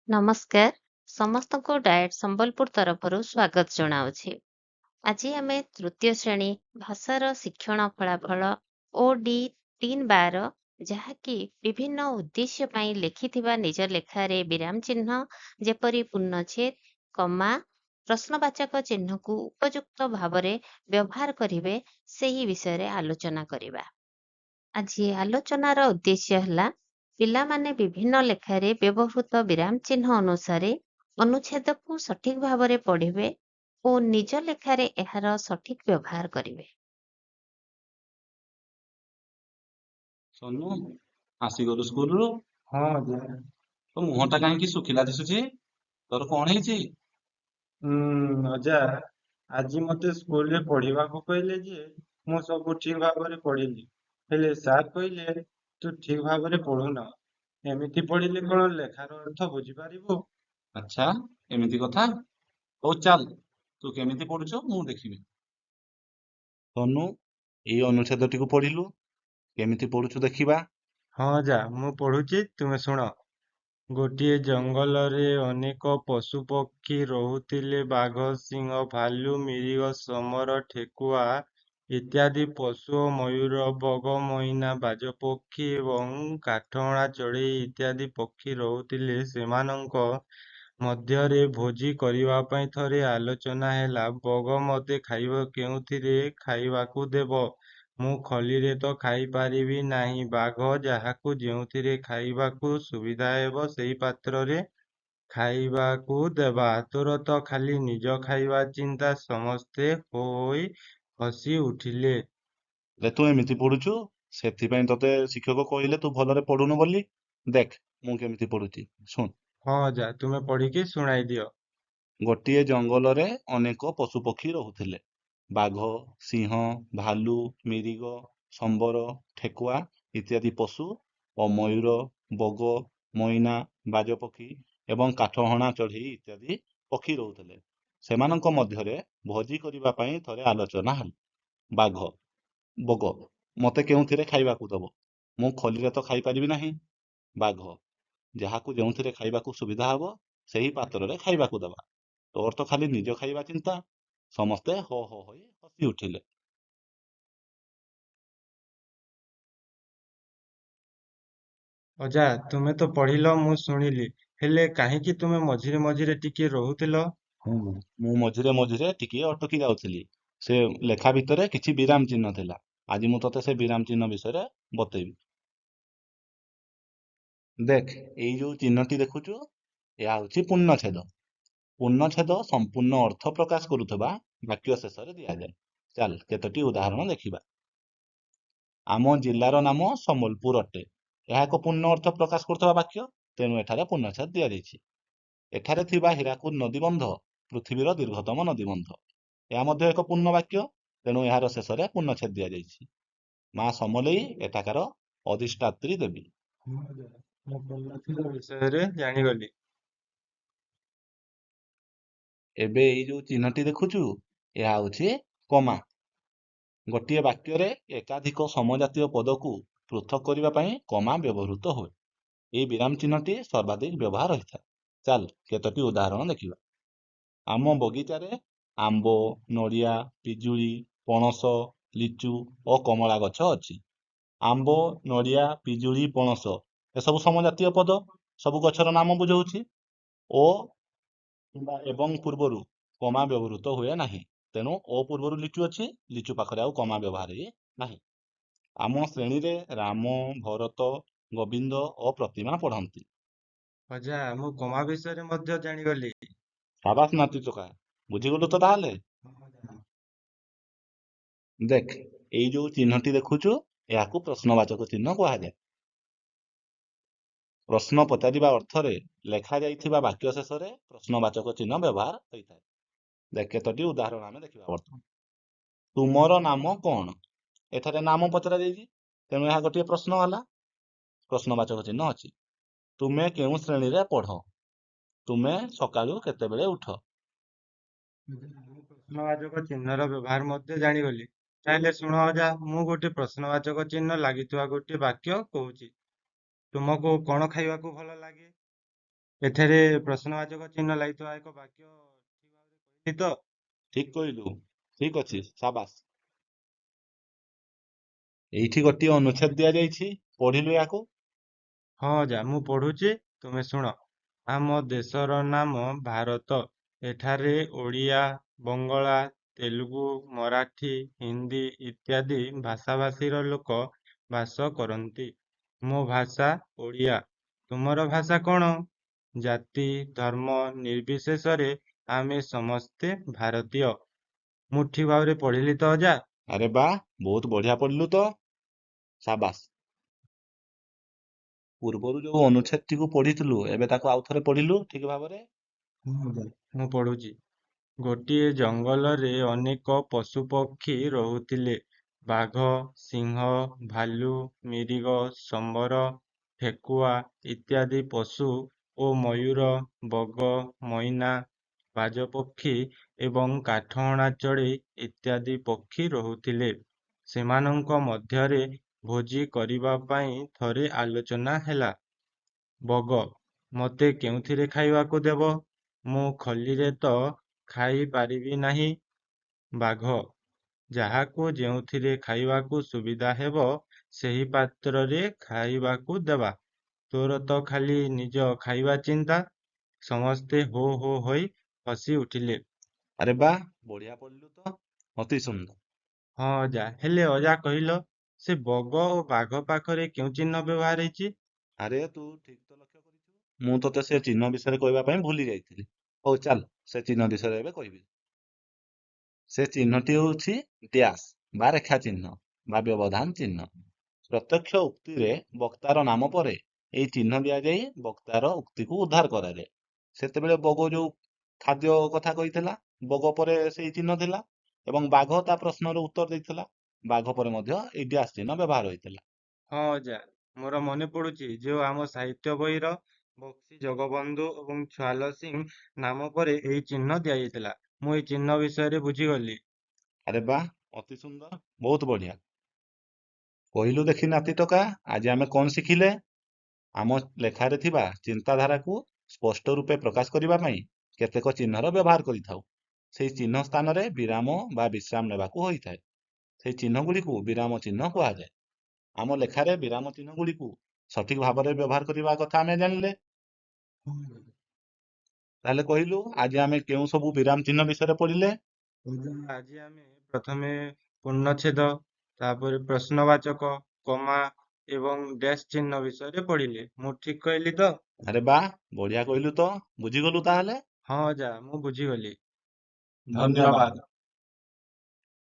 ନମସ୍କାର। ସମସ୍ତଙ୍କୁ ଡାଏଟ୍ ସମ୍ବଲପୁର ତରଫରୁ ସ୍ୱାଗତ ଜଣାଉଛି। ଆଜି ଆମେ ତୃତୀୟ ଶ୍ରେଣୀ ଭାଷାର ଶିକ୍ଷଣ ଫଳାଫଳ OD-3-12 ଯାହାକି ବିଭିନ୍ନ ଉଦ୍ଦେଶ୍ୟ ପାଇଁ ଲେଖିଥିବା ନିଜ ଲେଖାରେ ବିରାମ ଚିହ୍ନ ଯେପରି ପୂର୍ଣ୍ଣଚ୍ଛେଦ, କମା, ପ୍ରଶ୍ନବାଚକ ଚିହ୍ନକୁ ଉପଯୁକ୍ତ ଭାବରେ ବ୍ୟବହାର କରିବେ ସେହି ବିଷୟରେ ଆଲୋଚନା କରିବା। ଆଜି ଆଲୋଚନାର ଉଦ୍ଦେଶ୍ୟ ହେଲା ପିଲାମାନେ ବିଭିନ୍ନ ଲେଖାରେ ବ୍ୟବହୃତ ବିରାମ ଚିହ୍ନ ଅନୁସାରେ ଅନୁଚ୍ଛେଦକୁ ସଠିକ ଭାବରେ ପଢ଼ିବେ ଓ ନିଜ ଲେଖାରେ ଏହାର ସଠିକ ବ୍ୟବହାର କରିବେ। ସୋନୁ ଆସିଗଲୁ ସ୍କୁଲରୁ? ହଁ ଅଜା। ତୋ ମୁହଁଟା କାହିଁକି ଶୁଖିଲା ଦିଶୁଛି? ତୋର କଣ ହେଇଛି? ଅଜା, ଆଜି ମତେ ସ୍କୁଲରେ ପଢିବାକୁ କହିଲେ ଯେ ମୁଁ ସବୁ ଠିକ ଭାବରେ ପଢିଲି। ହେଲେ ସାର୍ କହିଲେ ତୁ ଠିକ ଭାବରେ ପଢୁନ। ଏମିତି ପଢିଲେ କଣ ଲେଖାର ଅର୍ଥ ବୁଝିପାରିବୁ? ଆଚ୍ଛା, ଏମିତି କଥା? ହଉ ଚାଲ, ତୁ କେମିତି ପଢୁଛୁ ମୁଁ ଦେଖିବି। ସୋନୁ, ଏଇ ଅନୁଚ୍ଛେଦଟିକୁ ପଢିଲୁ, କେମିତି ପଢୁଛୁ ଦେଖିବା। ହଁ ଅଜା, ମୁଁ ପଢୁଛି, ତୁମେ ଶୁଣ। ଗୋଟିଏ ଜଙ୍ଗଲରେ ଅନେକ ପଶୁପକ୍ଷୀ ରହୁଥିଲେ। ବାଘ, ସିଂହ, ଭାଲୁ, ମିରିଗ, ସମର, ଠେକୁଆ ଇତ୍ୟାଦି ପଶୁ ଓ ମୟୂର, ବଗ, ମଇନା, ବାଜପକ୍ଷୀ ଏବଂ କାଠହଣା ଚଢ଼େଇ ଇତ୍ୟାଦି ପକ୍ଷୀ ରହୁଥିଲେ। ସେମାନଙ୍କ ମଧ୍ୟରେ ଭୋଜି କରିବା ପାଇଁ ଥରେ ଆଲୋଚନା ହେଲା। ବଗ ମୋତେ କେଉଁଥିରେ ଖାଇବାକୁ ଦେବ? ମୁଁ ଖଲିରେ ତ ଖାଇପାରିବି ନାହିଁ। ବାଘ ଯାହାକୁ ଯେଉଁଥିରେ ଖାଇବାକୁ ସୁବିଧା ହେବ ସେହି ପାତ୍ରରେ ଖାଇବାକୁ ଦେବା। ତୋର ତ ଖାଲି ନିଜ ଖାଇବା ଚିନ୍ତା। ସମସ୍ତେ ହୋଇ ହସି ଉଠିଲେ। ତୁ ଏମିତି ପଢୁଛୁ, ସେଥିପାଇଁ ତତେ ଶିକ୍ଷକ କହିଲେ ତୁ ଭଲରେ ପଢୁନୁ ବୋଲି। ଦେଖ ମୁଁ କେମିତି ପଢୁଛି, ଶୁଣ। ହଁ ଅଜା, ତୁମେ ପଢିକି ଶୁଣାଇ ଦିଅ। ଗୋଟିଏ ଜଙ୍ଗଲରେ ଅନେକ ପଶୁପକ୍ଷୀ ରହୁଥିଲେ। ବାଘ, ସିଂହ, ଭାଲୁ, ମିରିଗ, ସମ୍ବର, ଠେକୁଆ ଇତ୍ୟାଦି ପଶୁ ଓ ମୟୂର, ବଗ, ମଇନା, ବାଜପକ୍ଷୀ ଏବଂ କାଠହଣା ଚଢ଼େଇ ଇତ୍ୟାଦି ପକ୍ଷୀ ରହୁଥିଲେ। ସେମାନଙ୍କ ମଧ୍ୟରେ ଭୋଜି କରିବା ପାଇଁ ଥରେ ଆଲୋଚନା ହେଲା। ବାଘ, ବଗ, ମୋତେ କେଉଁଥିରେ ଖାଇବାକୁ ଦବ? ମୁଁ ଖଲିରେ ତ ଖାଇପାରିବି ନାହିଁ। ବାଘ, ଯାହାକୁ ଯେଉଁଥିରେ ଖାଇବାକୁ ସୁବିଧା ହବ ସେହି ପାତ୍ରରେ ଖାଇବାକୁ ଦେବା। ତୋର ତ ଖାଲି ନିଜ ଖାଇବା ଚିନ୍ତା। ସମସ୍ତେ ହୋ ହୋ ହୋଇ ହସି ଉଠିଲେ। ଅଜା, ତୁମେ ତ ପଢିଲ, ମୁଁ ଶୁଣିଲି। ହେଲେ କାହିଁକି ତୁମେ ମଝିରେ ମଝିରେ ଟିକେ ରହୁଥିଲ? ମୁଁ ମଝିରେ ମଝିରେ ଟିକିଏ ଅଟକି ଯାଉଥିଲି। ସେ ଲେଖା ଭିତରେ କିଛି ବିରାମ ଚିହ୍ନ ଥିଲା। ଆଜି ମୁଁ ତତେ ସେ ବିରାମ ଚିହ୍ନ ବିଷୟରେ ବତେଇବି। ଦେଖ, ଏଇ ଯୋଉ ଚିହ୍ନଟି ଦେଖୁଛୁ, ଏହା ହଉଛି ପୂର୍ଣ୍ଣଚ୍ଛେଦ। ପୂର୍ଣ୍ଣଚ୍ଛେଦ ସମ୍ପୂର୍ଣ୍ଣ ଅର୍ଥ ପ୍ରକାଶ କରୁଥିବା ବାକ୍ୟ ଶେଷରେ ଦିଆଯାଏ। ଚାଲ କେତୋଟି ଉଦାହରଣ ଦେଖିବା। ଆମ ଜିଲ୍ଲାର ନାମ ସମ୍ବଲପୁର ଅଟେ। ଏହା ଏକ ପୂର୍ଣ୍ଣ ଅର୍ଥ ପ୍ରକାଶ କରୁଥିବା ବାକ୍ୟ, ତେଣୁ ଏଠାରେ ପୂର୍ଣ୍ଣଚ୍ଛେଦ ଦିଆଯାଇଛି। ଏଠାରେ ଥିବା ହୀରାକୁଦ ନଦୀବନ୍ଧ ପୃଥିବୀର ଦୀର୍ଘତମ ନଦୀବନ୍ଧ। ଏହା ମଧ୍ୟ ଏକ ପୂର୍ଣ୍ଣ ବାକ୍ୟ, ତେଣୁ ଏହାର ଶେଷରେ ପୂର୍ଣ୍ଣଚ୍ଛେଦ ଦିଆଯାଇଛି। ମା ସମଲେଇ ଏଠାକାର ଅଧିଷ୍ଠାତ୍ରୀ ଦେବୀ। ହଁ ଅଜା, ମୁଁ ପୂର୍ଣ୍ଣଚ୍ଛେଦ ବିଷୟରେ ଜାଣିଗଲି। ଏବେ ଏଇ ଯୋଉ ଚିହ୍ନଟି ଦେଖୁଛୁ, ଏହା ହଉଛି କମା। ଗୋଟିଏ ବାକ୍ୟରେ ଏକାଧିକ ସମଜାତୀୟ ପଦକୁ ପୃଥକ କରିବା ପାଇଁ କମା ବ୍ୟବହୃତ ହୁଏ। ଏହି ବିରାମ ଚିହ୍ନଟି ସର୍ବାଧିକ ବ୍ୟବହାର ହୋଇଥାଏ। ଚାଲ କେତୋଟି ଉଦାହରଣ ଦେଖିବା। ଆମ ବଗିଚାରେ ଆମ୍ବ, ନଡ଼ିଆ, ପିଜୁଳି, ପଣସ, ଲିଚୁ ଓ କମଳା ଗଛ ଅଛି। ଆମ୍ବ, ନଡ଼ିଆ, ପିଜୁଳି, ପଣସ ଏସବୁ ସମଜାତୀୟ ପଦ, ସବୁ ଗଛର ନାମ ବୁଝଉଛି। ଓ କିମ୍ବା ଏବଂ ପୂର୍ବରୁ କମା ବ୍ୟବହୃତ ହୁଏ ନାହିଁ। ତେଣୁ ଓ ପୂର୍ବରୁ ଲିଚୁ ଅଛି, ଲିଚୁ ପାଖରେ ଆଉ କମା ବ୍ୟବହାର ହୁଏ ନାହିଁ। ଆମ ଶ୍ରେଣୀରେ ରାମ, ଭରତ, ଗୋବିନ୍ଦ ଓ ପ୍ରତିମା ପଢନ୍ତି। ଅଜା, ମୁଁ କମା ବିଷୟରେ ମଧ୍ୟ ଜାଣିଗଲି। ସାବାସ ନାତି ଚୋକା, ବୁଝିଗଲୁ ତ ତାହେଲେ? ଦେଖ, ଏଇ ଯୋଉ ଚିହ୍ନଟି ଦେଖୁଛୁ, ଏହାକୁ ପ୍ରଶ୍ନବାଚକ ଚିହ୍ନ କୁହାଯାଏ। ପ୍ରଶ୍ନ ପଚାରିବା ଅର୍ଥରେ ଲେଖାଯାଇଥିବା ବାକ୍ୟ ଶେଷରେ ପ୍ରଶ୍ନବାଚକ ଚିହ୍ନ ବ୍ୟବହାର ହୋଇଥାଏ। ଦେଖ କେତୋଟି ଉଦାହରଣ ଆମେ ଦେଖିବା ବର୍ତ୍ତମାନ। ତୁମର ନାମ କଣ? ଏଠାରେ ନାମ ପଚରା ଯାଇଛି, ତେଣୁ ଏହା ଗୋଟିଏ ପ୍ରଶ୍ନ ହେଲା। ପ୍ରଶ୍ନବାଚକ ଚିହ୍ନ ଅଛି। ତୁମେ କେଉଁ ଶ୍ରେଣୀରେ ପଢ? ତୁମେ ସକାଳୁ କେତେବେଳେ ଉଠ? ମୁଁ ପ୍ରଶ୍ନବାଚକ ଚିହ୍ନର ବ୍ୟବହାର ମଧ୍ୟ ଜାଣିଗଲି। ତାହେଲେ ଶୁଣ ଅଜା, ମୁଁ ଗୋଟେ ପ୍ରଶ୍ନବାଚକ ଚିହ୍ନ ଲାଗିଥିବା ଗୋଟେ ବାକ୍ୟ କହୁଛି। ତୁମକୁ କଣ ଖାଇବାକୁ ଭଲ ଲାଗେ? ଏଠାରେ ପ୍ରଶ୍ନବାଚକ ଚିହ୍ନ ଲାଗିଥିବା ଏକ ବାକ୍ୟ ଠିକ ଭାବରେ କହିଲି ତ? ଠିକ କହିଲୁ। ଠିକ ଅଛି, ସାବାସ୍। ଏଇଠି ଗୋଟିଏ ଅନୁଚ୍ଛେଦ ଦିଆଯାଇଛି, ପଢିଲୁ ୟାକୁ। ହଁ ଅଜା, ମୁଁ ପଢୁଛି, ତୁମେ ଶୁଣ। ଆମ ଦେଶର ନାମ ଭାରତ। ଏଠାରେ ଓଡ଼ିଆ, ବଙ୍ଗଳା, ତେଲୁଗୁ, ମରାଠୀ, ହିନ୍ଦୀ ଇତ୍ୟାଦି ଭାଷାଭାଷୀର ଲୋକ ବାସ କରନ୍ତି। ମୋ ଭାଷା ଓଡ଼ିଆ। ତୁମର ଭାଷା କ'ଣ? ଜାତି, ଧର୍ମ ନିର୍ବିଶେଷରେ ଆମେ ସମସ୍ତେ ଭାରତୀୟ। ମୁଁ ଠିକ ଭାବରେ ପଢିଲି ତ ଅଜା? ଆରେ ବା, ବହୁତ ବଢିଆ ପଢିଲୁ ତ, ସାବାସ୍। ପୂର୍ବରୁ ଯୋଉ ଅନୁଚ୍ଛେଦଟିକୁ ପଢିଥିଲୁ, ଏବେ ତାକୁ ଆଉ ଥରେ ପଢିଲୁ ଠିକ ଭାବରେ। ମୁଁ ପଢୁଛି। ଗୋଟିଏ ଜଙ୍ଗଲରେ ଅନେକ ପଶୁପକ୍ଷୀ ରହୁଥିଲେ। ବାଘ, ସିଂହ, ଭାଲୁ, ମିରିଗ, ସମ୍ବର, ଠେକୁଆ ଇତ୍ୟାଦି ପଶୁ ଓ ମୟୂର, ବଗ, ମଇନା, ବାଜପକ୍ଷୀ ଏବଂ କାଠହଣା ଚଢ଼େଇ ଇତ୍ୟାଦି ପକ୍ଷୀ ରହୁଥିଲେ। ସେମାନଙ୍କ ମଧ୍ୟରେ ଭୋଜି କରିବା ପାଇଁ ଥରେ ଆଲୋଚନା ହେଲା। ବଗ, ମୋତେ କେଉଁଥିରେ ଖାଇବାକୁ ଦେବ? ମୁଁ ଖଲିରେ ତ ଖାଇ ପାରିବି ନାହିଁ। ବାଘ, ଯାହାକୁ ଯେଉଁଥିରେ ଖାଇବାକୁ ସୁବିଧା ହେବ ସେହି ପାତ୍ରରେ ଖାଇବାକୁ ଦେବା। ତୋର ତ ଖାଲି ନିଜ ଖାଇବା ଚିନ୍ତା। ସମସ୍ତେ ହୋ ହୋ ହୋଇ ହସି ଉଠିଲେ। ଆରେ ବା, ବଢିଆ ପଢିଲୁ ତ, ଅତି ସୁନ୍ଦର। ହଁ ଅଜା, ହେଲେ ଅଜା କହିଲ, ସେ ବଗ ଓ ବାଘ ପାଖରେ କେଉଁ ଚିହ୍ନ ବ୍ୟବହାର ହେଇଛି? ଆରେ ତୁ ଠିକ ତ ଲକ୍ଷ୍ୟ କରିଛୁ। ମୁଁ ତତେ ସେ ଚିହ୍ନ ବିଷୟରେ କହିବା ପାଇଁ ଭୁଲି ଯାଇଥିଲି। ହଉ ଚାଲ, ସେ ଚିହ୍ନ ବିଷୟରେ ଏବେ କହିବି। ସେ ଚିହ୍ନଟି ହେଉଛି ଡ୍ୟାସ୍ ବା ରେଖା ଚିହ୍ନ ବା ବ୍ୟବଧାନ ଚିହ୍ନ। ପ୍ରତ୍ୟକ୍ଷ ଉକ୍ତିରେ ବକ୍ତାର ନାମ ପରେ ଏହି ଚିହ୍ନ ଦିଆଯାଇ ବକ୍ତାର ଉକ୍ତିକୁ ଉଦ୍ଧାର କରାଯାଏ। ସେତେବେଳେ ବଗ ଯୋଉ ଖାଦ୍ୟ କଥା କହିଥିଲା, ବଗ ପରେ ସେଇ ଚିହ୍ନ ଥିଲା, ଏବଂ ବାଘ ତା ପ୍ରଶ୍ନର ଉତ୍ତର ଦେଇଥିଲା, ବାଘ ପରେ ମଧ୍ୟ ଏଇ ଡ୍ୟାସ୍ ଚିହ୍ନ ବ୍ୟବହାର ହୋଇଥିଲା। ହଁ ଅଜା, ମୋର ମନେ ପଡୁଛି ଯୋଉ ଆମ ସାହିତ୍ୟ ବହିର ବକ୍ସି ଜଗବନ୍ଧୁ ଏବଂ ଛୁଆଲ ସିଂ ନାମ ପରେ ଏହି ଚିହ୍ନ ଦିଆଯାଇଥିଲା। ମୁଁ ଏହି ଚିହ୍ନ ବିଷୟରେ ବୁଝିଗଲି। ଆରେ ବାଃ, ଅତି ସୁନ୍ଦର, ବହୁତ ବଢିଆ। କହିଲୁ ଦେଖି ନାତି ଟୋକା, ଆଜି ଆମେ କଣ ଶିଖିଲେ? ଆମ ଲେଖାରେ ଥିବା ଚିନ୍ତାଧାରାକୁ ସ୍ପଷ୍ଟ ରୂପେ ପ୍ରକାଶ କରିବା ପାଇଁ କେତେକ ଚିହ୍ନର ବ୍ୟବହାର କରିଥାଉ। ସେଇ ଚିହ୍ନ ସ୍ଥାନରେ ବିରାମ ବା ବିଶ୍ରାମ ନେବାକୁ ହୋଇଥାଏ। ସେଇ ଚିହ୍ନ ଗୁଡ଼ିକୁ ବିରାମ ଚିହ୍ନ କୁହାଯାଏ। ଆମ ଲେଖାରେ ବିରାମ ଚିହ୍ନ ଗୁଡ଼ିକୁ ସଠିକ ଭାବରେ ବ୍ୟବହାର କରିବା କଥା ଆମେ ଜାଣିଲେ। ତାହେଲେ କହିଲୁ, ଆଜି ଆମେ କେଉଁ ସବୁ ବିରାମ ଚିହ୍ନ ବିଷୟରେ ପଢିଲେ? ଆଜି ଆମେ ପ୍ରଥମେ ପୂର୍ଣ୍ଣଚ୍ଛେଦ, ତାପରେ ପ୍ରଶ୍ନବାଚକ, କମା ଏବଂ ଡ୍ୟାସ୍ ଚିହ୍ନ ବିଷୟରେ ପଢିଲେ। ମୁଁ ଠିକ କହିଲି ତ? ଆରେ ବାଃ, ବଢିଆ କହିଲୁ ତ, ବୁଝିଗଲୁ ତାହେଲେ। ହଁ ଅଜା, ମୁଁ ବୁଝିଗଲି। ଧନ୍ୟବାଦ। ଧନ୍ୟବାଦ।